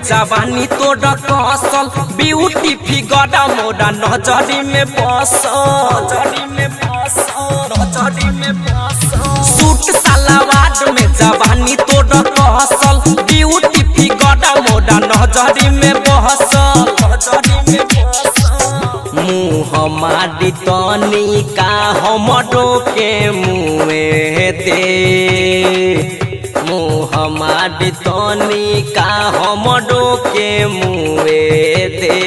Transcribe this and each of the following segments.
जवानी तो डकसल beauty figure मोरा नजरी में बसल सूट सलवार में जवानी तो डकसल ब्यूटी फिगर मोरा नजरी में बसल मुँह मारी तनी का हमरो के मुँह दे हमारी तनी का हमरो के मुँहे दे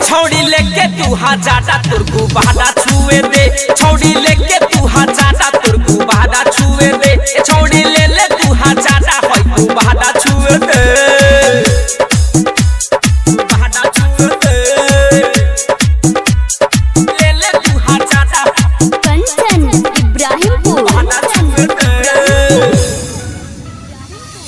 छौड़ी लेके तू हजारा तुर गुबारा छुए दे छौड़ी लेके तू हजारा तुर गुबारा छुए दे छौड़ी ले ले तू हजारा होय गुबारा छुए दे गुबारा छुए दे ले ले तू हजारा कंचन इब्राहिमपुर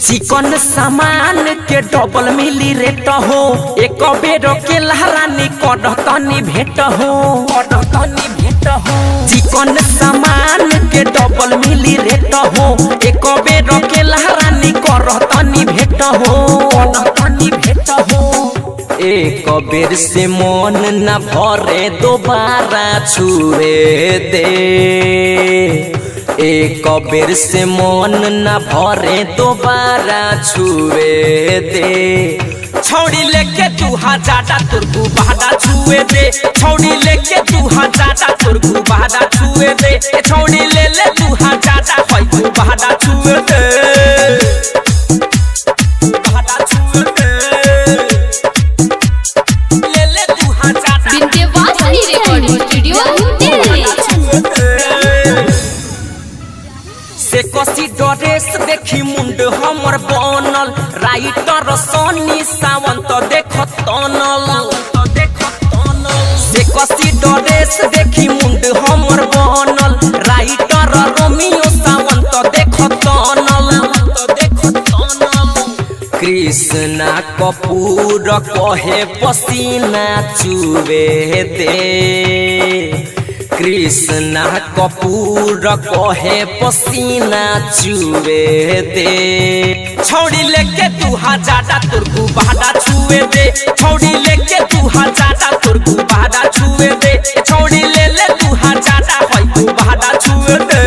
चिकन सामान के डबल मिली रेट हो एक बेर के लहरानी करतनी भेट हो चिकन सामान के डबल मिली रेट हो एक बेर के लहरानी करतनी भेट हो एक बेर से मन न भरे दोबारा छुए दे एक बेर से मन न भरे दोबारा छुए दे छौड़ी लेके तू हजारा तुर गुबारा छुए दे छौड़ी लेके तू हजारा तुर गुबारा छुए दे छौड़ी ले ले तू हजारा होय गुबारा छुए दे गुबारा छुए दे ले ले तू हजारा विंध्यवासिनी रिकॉर्डिंग स्टूडियो दिल्ली से कसी ड्रेस देखी मुंड हमर बनल राइटर सनी सावंत देख तनल से कसी ड्रेस देखी मुंड हमर बनल राइटर रोमियो सावंत देख तनल कृष्णा कपूर कहे पसीना चुवे दे कृष्णा कपूर कहे पसीना चुवे दे छौड़ी लेके तू हजारा तुर गुबारा छुए दे छौड़ी लेके तू हजारा तुर गुबारा छुए दे छौड़ी ले ले तू हजारा होय गुबारा छुए दे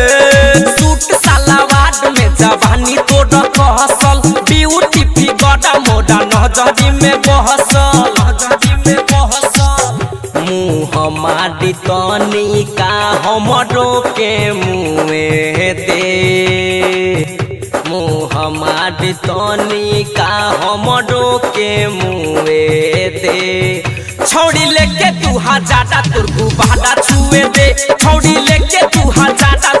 सूट सलवार में जवानी तो डकसल ब्यूटी फिगर मोरा नजरी में बहसल मुँह मारी तनी का हमरो के मुँहे दे मुँह मारी तनी का हमरो के मुँहे दे छौड़ी लेके तू हजारा तुर गुबारा छुए दे छौड़ी लेके तू हजारा